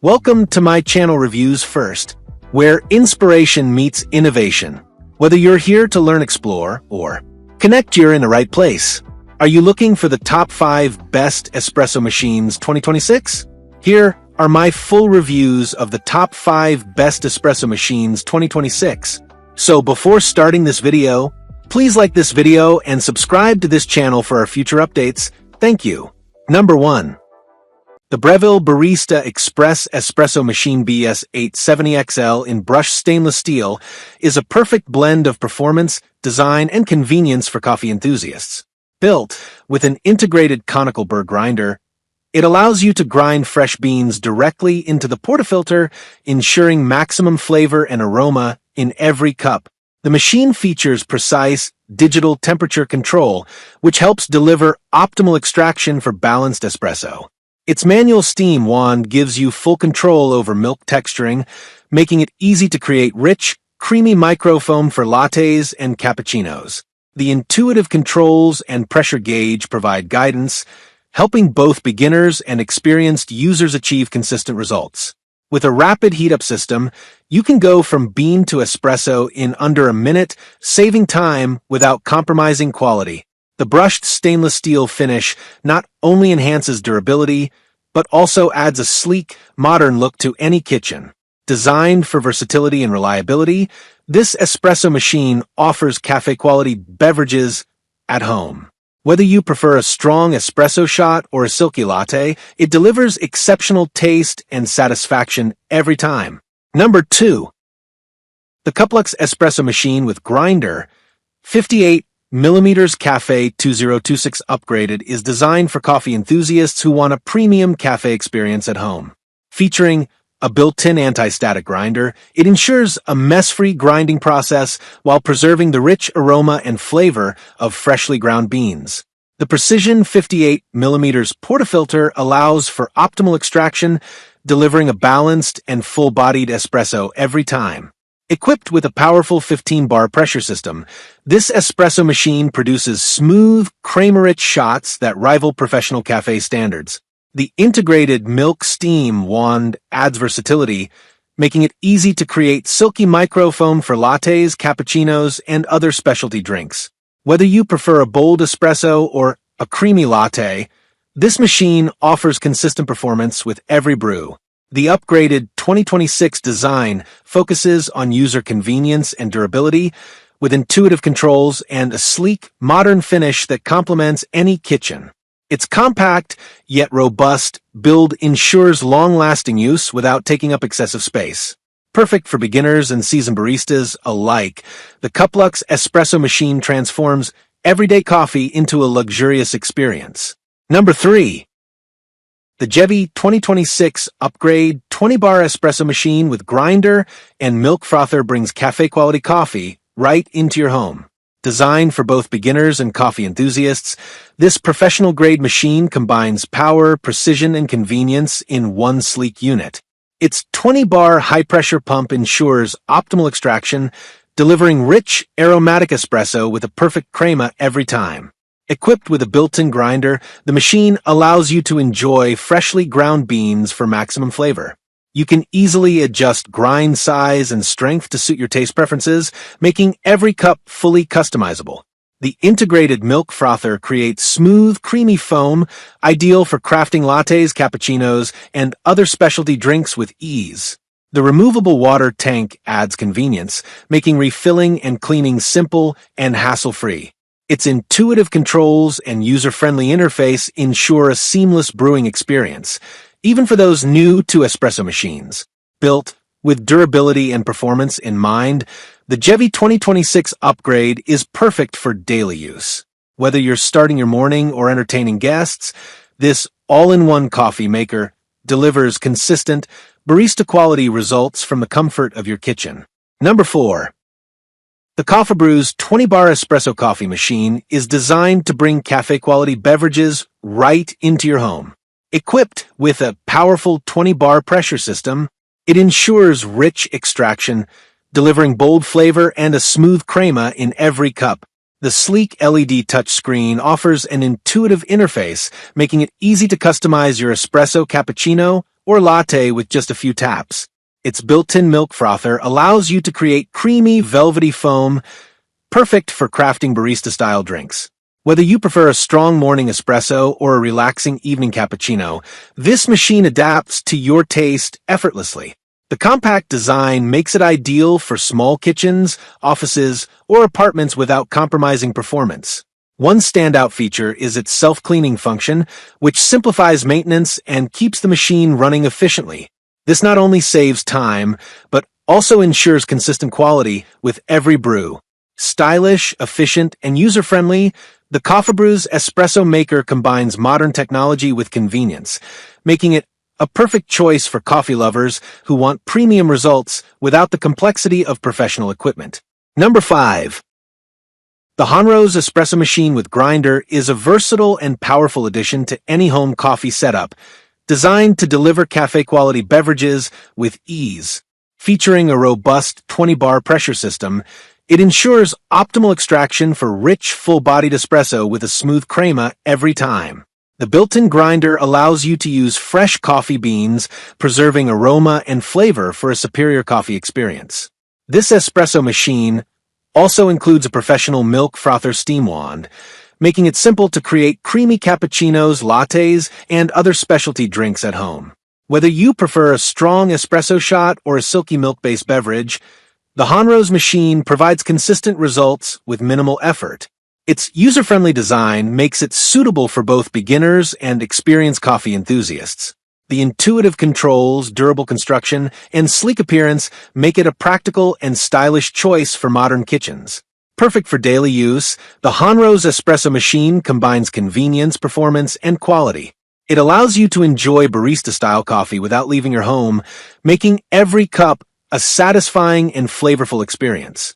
Welcome to my channel Reviews First, where inspiration meets innovation. Whether you're here to learn, explore, or connect, you're in the right place. Are you looking for the top 5 best espresso machines 2026? Here are my full reviews of the top 5 best espresso machines 2026. So before starting this video, please like this video and subscribe to this channel for our future updates. Thank you. Number 1. The Breville Barista Express Espresso Machine BS870XL in brushed stainless steel is a perfect blend of performance, design, and convenience for coffee enthusiasts. Built with an integrated conical burr grinder, it allows you to grind fresh beans directly into the portafilter, ensuring maximum flavor and aroma in every cup. The machine features precise, digital temperature control, which helps deliver optimal extraction for balanced espresso. Its manual steam wand gives you full control over milk texturing, making it easy to create rich, creamy microfoam for lattes and cappuccinos. The intuitive controls and pressure gauge provide guidance, helping both beginners and experienced users achieve consistent results. With a rapid heat-up system, you can go from bean to espresso in under a minute, saving time without compromising quality. The brushed stainless steel finish not only enhances durability, but also adds a sleek, modern look to any kitchen. Designed for versatility and reliability, this espresso machine offers cafe-quality beverages at home. Whether you prefer a strong espresso shot or a silky latte, it delivers exceptional taste and satisfaction every time. Number 2. The COUPLUX Espresso Machine with Grinder 58mm Café 2026 Upgraded is designed for coffee enthusiasts who want a premium cafe experience at home. Featuring a built-in anti-static grinder, it ensures a mess-free grinding process while preserving the rich aroma and flavor of freshly ground beans. The precision 58mm portafilter allows for optimal extraction, delivering a balanced and full-bodied espresso every time. Equipped with a powerful 15-bar pressure system, this espresso machine produces smooth, cream-rich shots that rival professional cafe standards. The integrated milk steam wand adds versatility, making it easy to create silky microfoam for lattes, cappuccinos, and other specialty drinks. Whether you prefer a bold espresso or a creamy latte, this machine offers consistent performance with every brew. The upgraded 2026 design focuses on user convenience and durability, with intuitive controls and a sleek, modern finish that complements any kitchen. Its compact, yet robust, build ensures long-lasting use without taking up excessive space. Perfect for beginners and seasoned baristas alike, the COUPLUX Espresso Machine transforms everyday coffee into a luxurious experience. Number 3. The Gevi 2026 Upgrade 20-bar espresso machine with grinder and milk frother brings cafe-quality coffee right into your home. Designed for both beginners and coffee enthusiasts, this professional-grade machine combines power, precision, and convenience in one sleek unit. Its 20-bar high-pressure pump ensures optimal extraction, delivering rich, aromatic espresso with a perfect crema every time. Equipped with a built-in grinder, the machine allows you to enjoy freshly ground beans for maximum flavor. You can easily adjust grind size and strength to suit your taste preferences, making every cup fully customizable. The integrated milk frother creates smooth, creamy foam, ideal for crafting lattes, cappuccinos, and other specialty drinks with ease. The removable water tank adds convenience, making refilling and cleaning simple and hassle-free. Its intuitive controls and user-friendly interface ensure a seamless brewing experience, even for those new to espresso machines. Built with durability and performance in mind, the Gevi 2026 Upgrade is perfect for daily use. Whether you're starting your morning or entertaining guests, this all-in-one coffee maker delivers consistent, barista-quality results from the comfort of your kitchen. Number 4. The COFIBREWS 20-bar espresso coffee machine is designed to bring cafe-quality beverages right into your home. Equipped with a powerful 20-bar pressure system, it ensures rich extraction, delivering bold flavor and a smooth crema in every cup. The sleek LED touchscreen offers an intuitive interface, making it easy to customize your espresso, cappuccino, or latte with just a few taps. Its built-in milk frother allows you to create creamy, velvety foam, perfect for crafting barista-style drinks. Whether you prefer a strong morning espresso or a relaxing evening cappuccino, this machine adapts to your taste effortlessly. The compact design makes it ideal for small kitchens, offices, or apartments without compromising performance. One standout feature is its self-cleaning function, which simplifies maintenance and keeps the machine running efficiently. This not only saves time, but also ensures consistent quality with every brew. Stylish, efficient, and user-friendly, the COFIBREWS espresso maker combines modern technology with convenience, making it a perfect choice for coffee lovers who want premium results without the complexity of professional equipment. Number 5. The Hanrose espresso machine with grinder is a versatile and powerful addition to any home coffee setup, designed to deliver cafe-quality beverages with ease. Featuring a robust 20-bar pressure system, it ensures optimal extraction for rich, full-bodied espresso with a smooth crema every time. The built-in grinder allows you to use fresh coffee beans, preserving aroma and flavor for a superior coffee experience. This espresso machine also includes a professional milk frother steam wand, making it simple to create creamy cappuccinos, lattes, and other specialty drinks at home. Whether you prefer a strong espresso shot or a silky milk-based beverage, the Hanrose machine provides consistent results with minimal effort. Its user-friendly design makes it suitable for both beginners and experienced coffee enthusiasts. The intuitive controls, durable construction, and sleek appearance make it a practical and stylish choice for modern kitchens. Perfect for daily use, the Hanrose espresso machine combines convenience, performance, and quality. It allows you to enjoy barista-style coffee without leaving your home, making every cup a satisfying and flavorful experience.